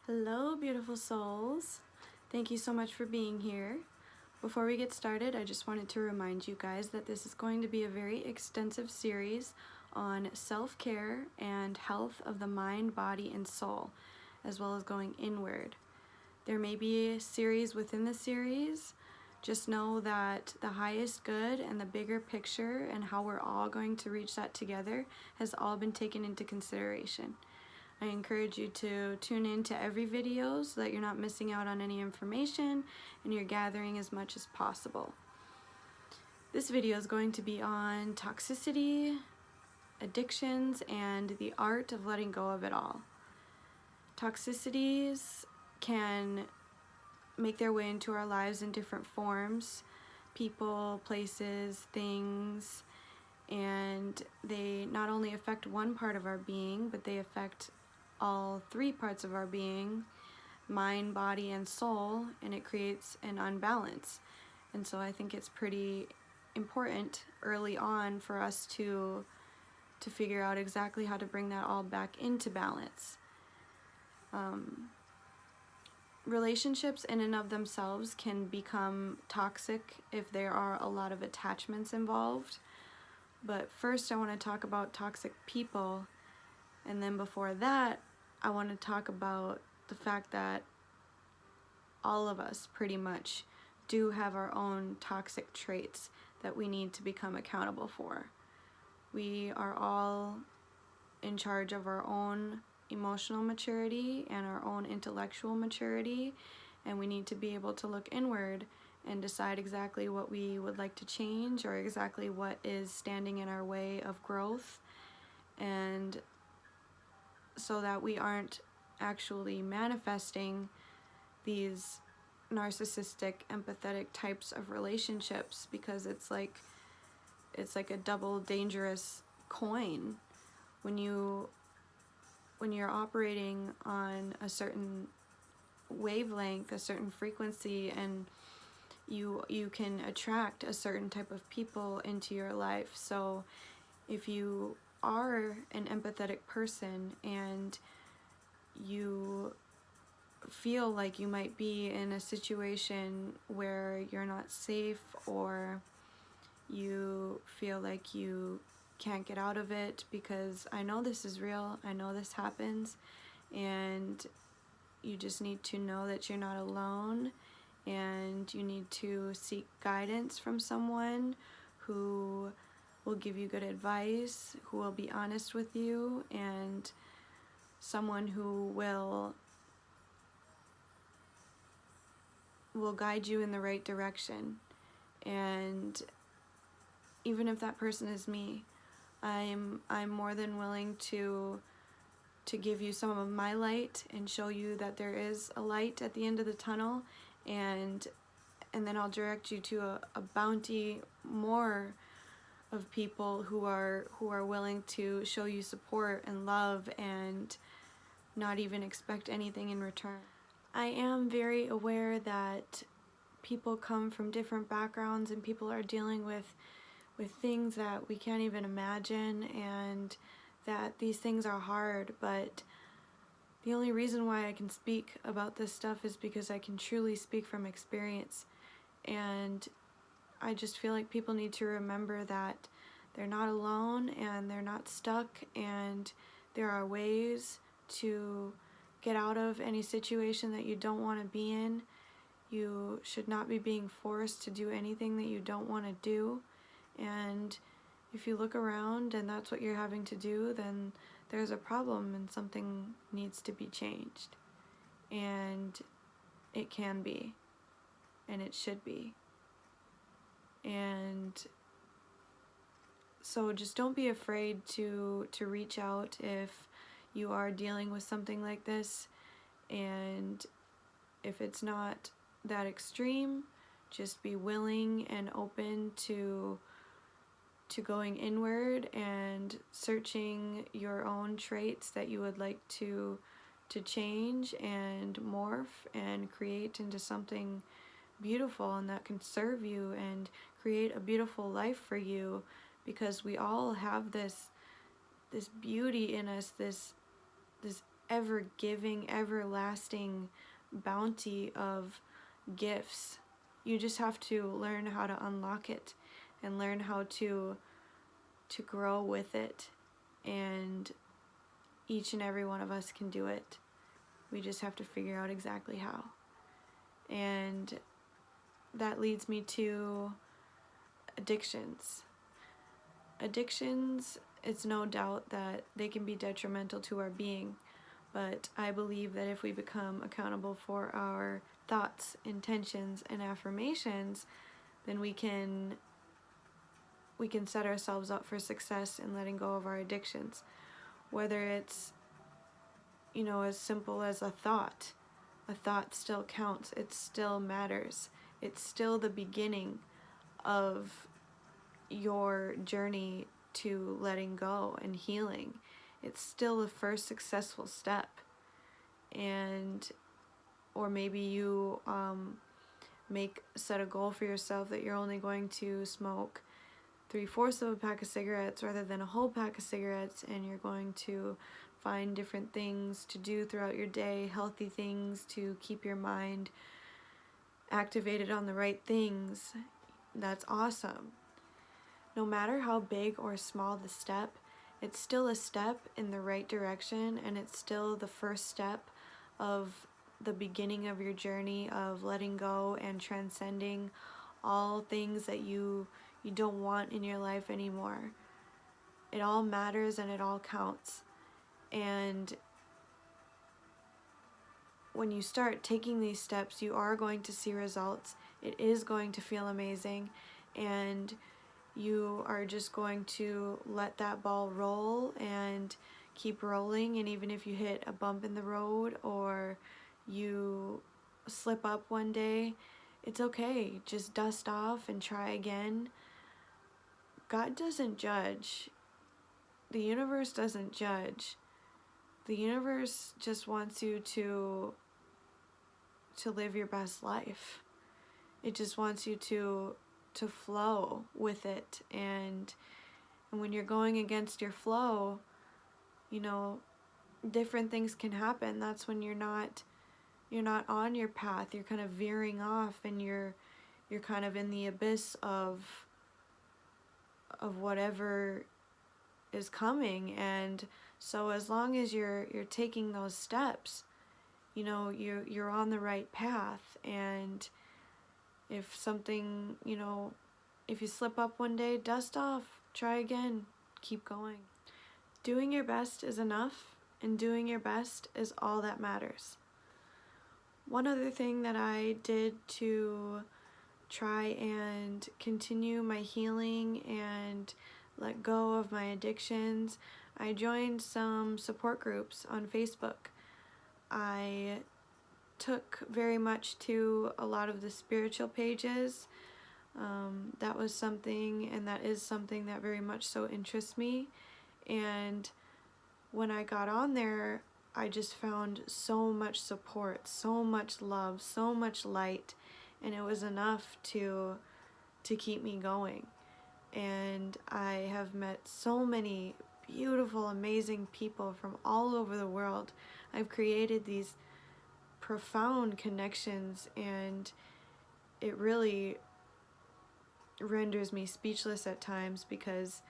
Hello, beautiful souls. Thank you so much for being here. Before we get started, I just wanted to remind you guys that this is going to be a very extensive series on self-care and health of the mind, body, and soul, as well as going inward. There may be a series within the series. Just know that the highest good and the bigger picture and how we're all going to reach that together has all been taken into consideration. I encourage you to tune in to every video so that you're not missing out on any information and you're gathering as much as possible. This video is going to be on toxicity, addictions, and the art of letting go of it all. Toxicities can make their way into our lives in different forms, people, places, things, and they not only affect one part of our being, but they affect all three parts of our being, mind, body, and soul, and it creates an unbalance. And so I think it's pretty important early on for us to figure out exactly how to bring that all back into balance. Relationships in and of themselves can become toxic if there are a lot of attachments involved. But first I want to talk about toxic people, and then before that I want to talk about the fact that all of us pretty much do have our own toxic traits that we need to become accountable for. We are all in charge of our own emotional maturity and our own intellectual maturity, and we need to be able to look inward and decide exactly what we would like to change or exactly what is standing in our way of growth, and so that we aren't actually manifesting these narcissistic, empathetic types of relationships, because it's like a double dangerous coin. When you're operating on a certain wavelength, a certain frequency, and you can attract a certain type of people into your life. So if you are an empathetic person and you feel like you might be in a situation where you're not safe, or you feel like you can't get out of it, because I know this is real, I know this happens, and you just need to know that you're not alone, and you need to seek guidance from someone who will give you good advice, who will be honest with you, and someone who will guide you in the right direction. And even if that person is me, I'm more than willing to give you some of my light and show you that there is a light at the end of the tunnel, and then I'll direct you to a bounty more of people who are willing to show you support and love and not even expect anything in return. I am very aware that people come from different backgrounds and people are dealing with things that we can't even imagine, and that these things are hard, but the only reason why I can speak about this stuff is because I can truly speak from experience. And I just feel like people need to remember that they're not alone and they're not stuck, and there are ways to get out of any situation that you don't want to be in. You should not be being forced to do anything that you don't want to do. And if you look around and that's what you're having to do, then there's a problem and something needs to be changed. And it can be, and it should be. And so just don't be afraid to reach out if you are dealing with something like this. And if it's not that extreme, just be willing and open to going inward and searching your own traits that you would like to change and morph and create into something beautiful and that can serve you and create a beautiful life for you, because we all have this beauty in us, this ever-giving, everlasting bounty of gifts. You just have to learn how to unlock it and learn how to grow with it. And each and every one of us can do it. We just have to figure out exactly how. And that leads me to addictions. Addictions, it's no doubt that they can be detrimental to our being, but I believe that if we become accountable for our thoughts, intentions, and affirmations, then we can set ourselves up for success in letting go of our addictions. Whether it's, as simple as a thought still counts. It still matters. It's still the beginning of your journey to letting go and healing. It's still the first successful step. Or maybe you set a goal for yourself that you're only going to smoke 3/4 of a pack of cigarettes rather than a whole pack of cigarettes, and you're going to find different things to do throughout your day, healthy things to keep your mind activated on the right things. That's awesome. No matter how big or small the step, it's still a step in the right direction, and it's still the first step of the beginning of your journey of letting go and transcending all things that you don't want in your life anymore. It all matters and it all counts. And when you start taking these steps, you are going to see results. It is going to feel amazing, and you are just going to let that ball roll and keep rolling. And even if you hit a bump in the road or you slip up one day, it's okay. Just dust off and try again. God doesn't judge. The universe doesn't judge. The universe just wants you to live your best life. It just wants you to flow with it. And when you're going against your flow, different things can happen. That's when you're not on your path. You're kind of veering off, and you're kind of in the abyss of whatever is coming. And so as long as you're taking those steps, you're on the right path. And if something, if you slip up one day, dust off, try again, keep going. Doing your best is enough, and doing your best is all that matters. One other thing that I did to try and continue my healing and let go of my addictions, I joined some support groups on Facebook. I took very much to a lot of the spiritual pages. That was something, and that is something that very much so interests me. And when I got on there, I just found so much support, so much love, so much light, and it was enough to keep me going. And I have met so many beautiful, amazing people from all over the world. I've created these profound connections, and it really renders me speechless at times, because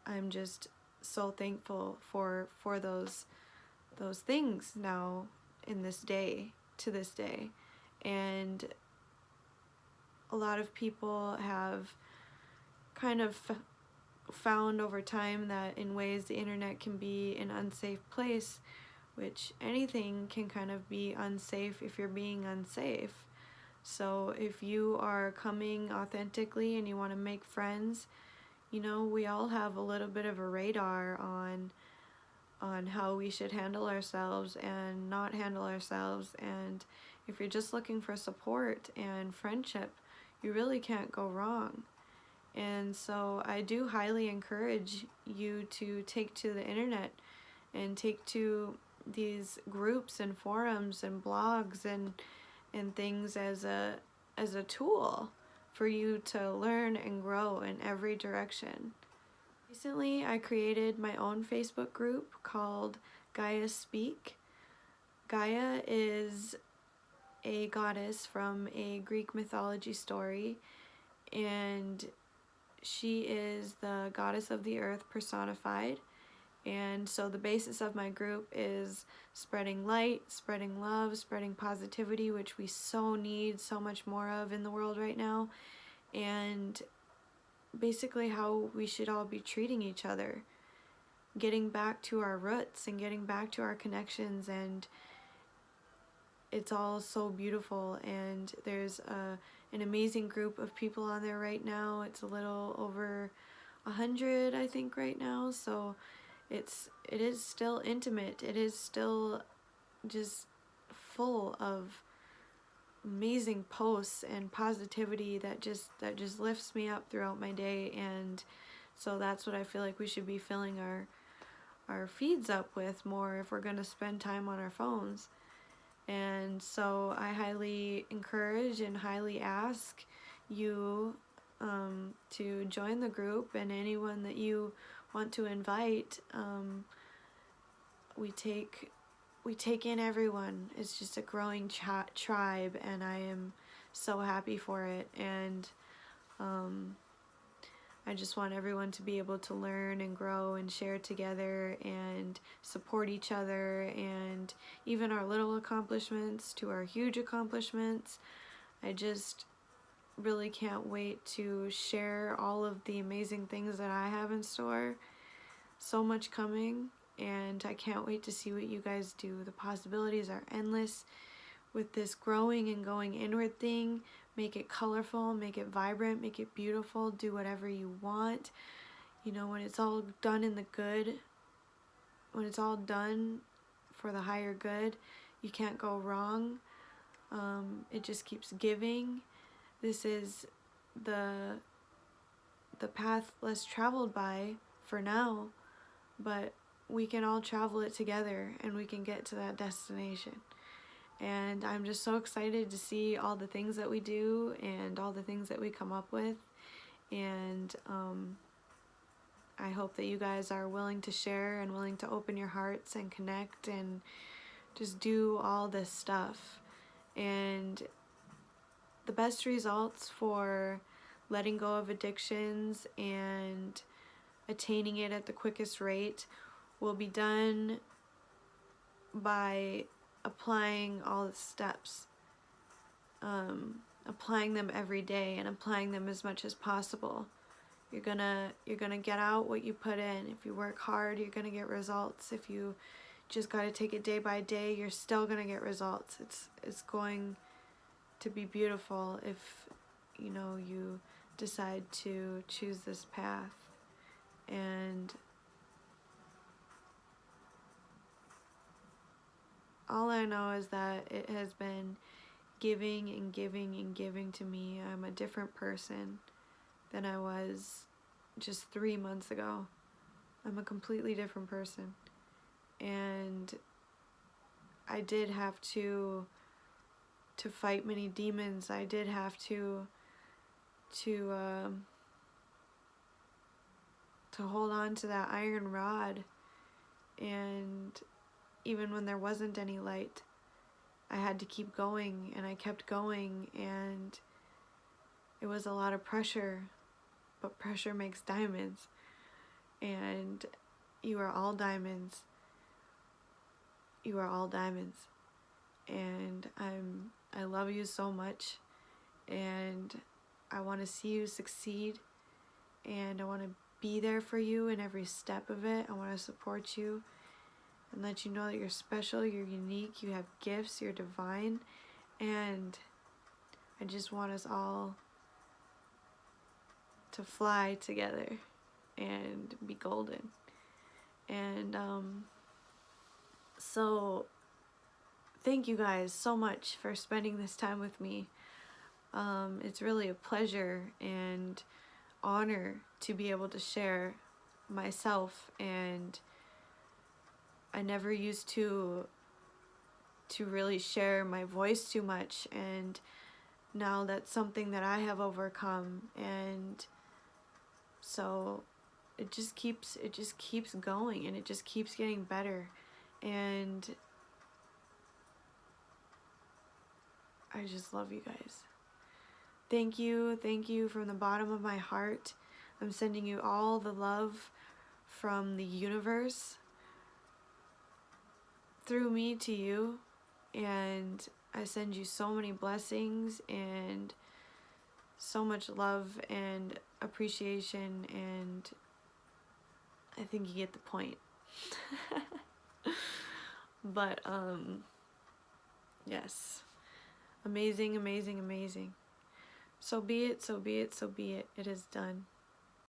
I'm just so thankful for those things now to this day. And a lot of people have kind of found over time that in ways the internet can be an unsafe place, which anything can kind of be unsafe if you're being unsafe. So if you are coming authentically and you want to make friends, we all have a little bit of a radar on how we should handle ourselves and not handle ourselves. And if you're just looking for support and friendship, you really can't go wrong. And so I do highly encourage you to take to the internet and take to these groups and forums and blogs and things as a tool for you to learn and grow in every direction. Recently, I created my own Facebook group called Gaia Speak. Gaia is a goddess from a Greek mythology story, and she is the goddess of the earth personified. And so the basis of my group is spreading light, spreading love, spreading positivity, which we so need so much more of in the world right now, and basically how we should all be treating each other, getting back to our roots and getting back to our connections. And it's all so beautiful, and there's an amazing group of people on there right now. It's a little over 100, I think, right now. So it is still intimate. It is still just full of amazing posts and positivity that just lifts me up throughout my day. And so that's what I feel like we should be filling our feeds up with more if we're going to spend time on our phones. And so I highly encourage and highly ask you to join the group, and anyone that you want to invite. We take in everyone. It's just a growing tribe, and I am so happy for it. And I just want everyone to be able to learn and grow and share together and support each other, and even our little accomplishments to our huge accomplishments. I just really can't wait to share all of the amazing things that I have in store. So much coming, and I can't wait to see what you guys do. The possibilities are endless with this growing and going inward thing. Make it colorful, make it vibrant, make it beautiful, do whatever you want. You know, when it's all done in the good, when it's all done for the higher good, you can't go wrong. It just keeps giving. This is the path less traveled by for now, but we can all travel it together, and we can get to that destination. And I'm just so excited to see all the things that we do and all the things that we come up with. And I hope that you guys are willing to share and willing to open your hearts and connect and just do all this stuff. And the best results for letting go of addictions and attaining it at the quickest rate will be done by applying all the steps, applying them every day and applying them as much as possible. You're gonna get out what you put in. If you work hard, you're gonna get results. If you just gotta take it day by day, you're still gonna get results. It's going to be beautiful if you decide to choose this path. And all I know is that it has been giving and giving and giving to me. I'm a different person than I was just 3 months ago. I'm a completely different person. And I did have to fight many demons. I did have to hold on to that iron rod. And even when there wasn't any light, I had to keep going, and I kept going, and it was a lot of pressure, but pressure makes diamonds, and you are all diamonds. You are all diamonds, and I love you so much, and I want to see you succeed, and I want to be there for you in every step of it. I want to support you and let you know that you're special, you're unique, you have gifts, you're divine, and I just want us all to fly together and be golden. And so thank you guys so much for spending this time with me. It's really a pleasure and honor to be able to share myself, and I never used to really share my voice too much, and now that's something that I have overcome. And so it just keeps going, and it just keeps getting better. And I just love you guys. Thank you from the bottom of my heart. I'm sending you all the love from the universe through me to you, and I send you so many blessings and so much love and appreciation, and I think you get the point. But yes, amazing, amazing, amazing. So be it, so be it, so be it. It is done.